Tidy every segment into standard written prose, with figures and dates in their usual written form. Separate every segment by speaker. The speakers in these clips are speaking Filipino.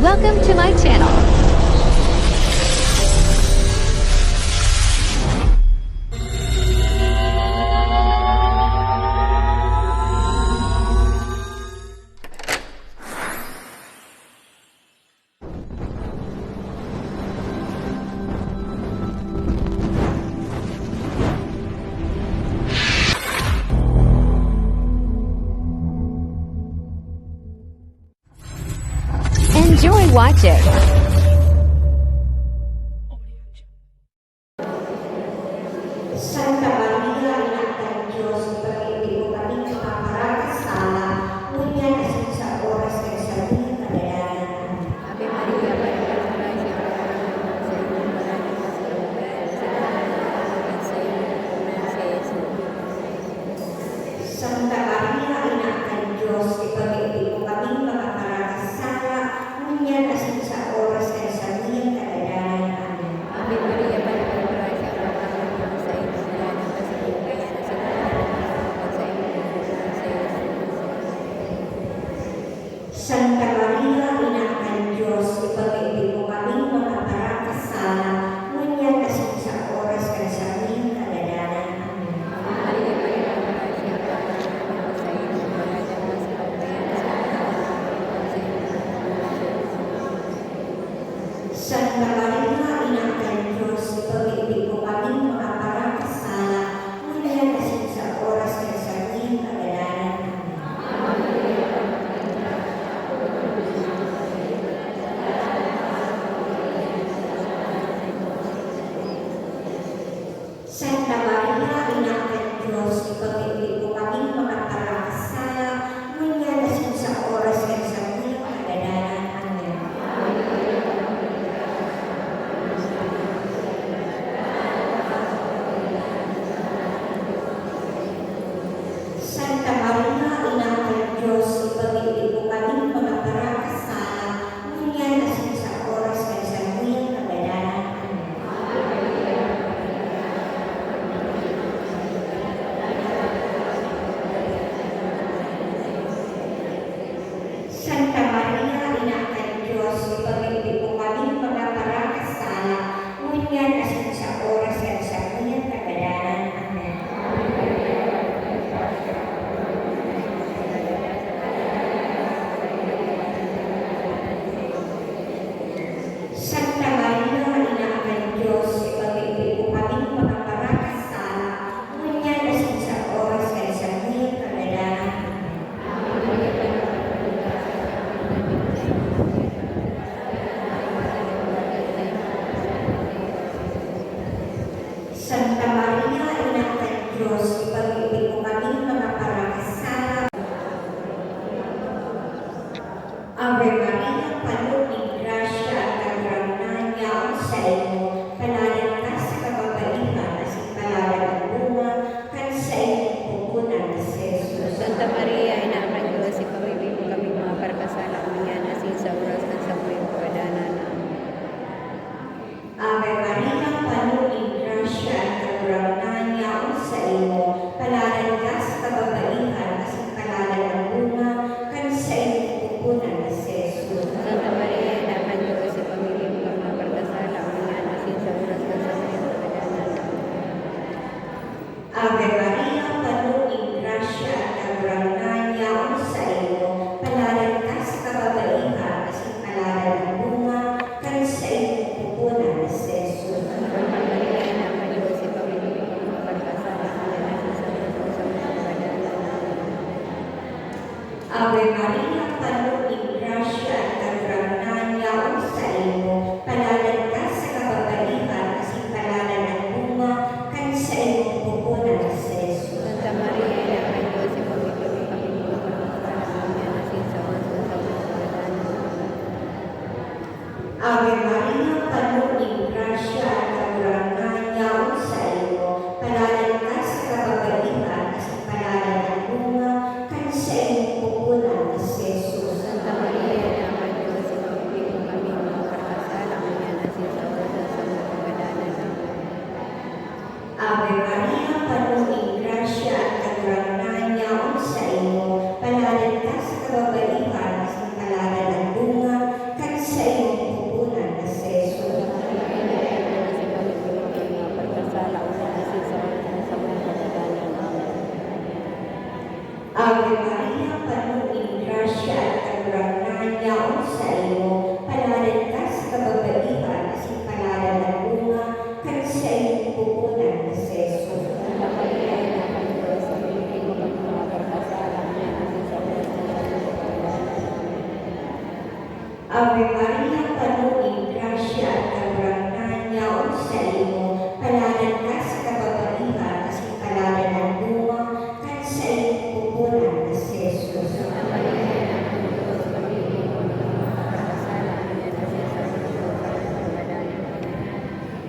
Speaker 1: Welcome to my channel. Enjoy watching.
Speaker 2: Santa Maria, Anak ng Diyos, ipag-ibig mo kaming kapaparakasala, ngunyan asin sa oras ng sabing kadalanan.
Speaker 3: Ave Maria, Maria, Gracia, sa iyo, maraming kasalukuyan, sa iyo, sa Jesus.
Speaker 2: Santa Maria, Anak ng Diyos, ipag-ibig mo kaming kapaparakasala, ngunyan asin sa oras ng sabing kadalanan. Amen.
Speaker 3: Ave Maria, Maria, Gracia, sa iyo, maraming kasalukuyan, sa iyo, sa Jesus.
Speaker 2: Santa Maria, Anak ng Diyos, ipag-ibig mo kaming kapaparakasala, ngunyan asin sa oras ng sabing kadalanan. Amen.
Speaker 3: Ave Maria, Maria, Gracia, sa iyo, maraming kasalukuyan, sa iyo,
Speaker 2: Santa Maria, Anak ng Diyos, ipag-ibig mo kaming makaparakasala, ngunyan asin sa oras ng sabing kadalanan. Amen. Santa Maria, Anak ng Diyos, ipag-ibig mo kaming makaparakasala, ngunyan asin sa oras ng sabing kadalanan. Amen. Santa Maria, Anak ng Diyos, ipag-ibig mo kaming makaparakasala, ngunyan asin sa oras ng sabing kadalanan. Amen. Santa Maria, Anak ng Diyos, ipag-ibig mo kaming makaparakasala, ngunyan asin sa oras ng sabing kadalanan. Amen. Santa Maria, Anak ng Diyos, ipag-ibig mo kaming makaparakasala, ngunyan asin sa oras ng sabing kadalanan. Santa Maria, Anak ng Diyos, ipag-ibig mo kaming makaparakasala. Ave Maria, Panuot ng Grasya at kagrangnan niya ang sa iyo, panalig ka sa kababaihan, asin palalan ang bunga, kan sa iyong pupunan na si Jesus.
Speaker 3: Santa Maria, Ina ng Diyos, ipag-ibig mo kaming mga parkasala, uminyan asin sa oras ng sabuhay ko kadanan.
Speaker 2: Ave Maria, Panuot ng Grasya at kagrangnan niya ang sa iyo, palalan ka sa kababaihan, asin palalan ang bunga, kan sa iyong pupunan na si Jesus.
Speaker 3: Santa Maria, Ina ng Diyos, ipag-ibig mo kaming mga parkasala, uminyan asin sa oras ng sabuhay ko kadanan.
Speaker 2: Ave Maria, Panuot ng Grasya at kagrangnan niya ang sa iyo, palalan ka sa kababaihan, asin palalan ang bunga, kan sa iyong pupunan na si Jesus.
Speaker 3: Santa Maria, Ina ng Diyos, ipag-ibig mo kaming mga parkasala, uminyan asin sa oras ng sabuhay ko kadanan.
Speaker 2: Ave Maria, Panuot ng Grasya at kagrangnan niya ang sa iyo, palalan ka sa kababaihan, asin palalan ang bunga, kan sa iyong pupunan na si Jesus.
Speaker 3: Santa Maria, Ina ng Diyos, ipag-ibig mo kaming mga parkasala, uminyan asin sa oras ng sabuhay ko kadanan.
Speaker 2: Ave Maria, Panuot ng Grasya at kagrangnan niya ang sa iyo, palalan ka sa kababaihan, asin palalan ang bunga, kan sa iyong pupunan na si Jesus.
Speaker 3: Santa Maria, Ina ng Diyos, ipag-ibig mo kaming mga parkasala, uminyan asin sa oras ng sabuhay ko kadanan.
Speaker 2: Ave Maria, Panuot ng Grasya at kagrangnan niya ang sa iyo, palalan ka sa kababaihan, asin palalan ang bunga, kan sa Ave Maria, panuning grasya at karurangan yaon sa imo, palagan ka sa kababaihan, at palagan ang bunga, kan sa iyong pupunan na si Jesus.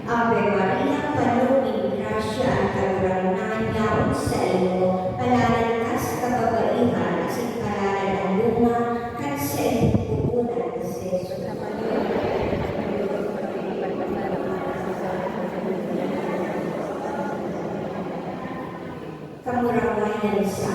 Speaker 2: Ave Maria, panuning grasya at karurangan yaon sa imo, palagan ka sa kababaihan, at palagan ang bunga, kan sa iyong pupunan na si Jesus. Kamurawayan sa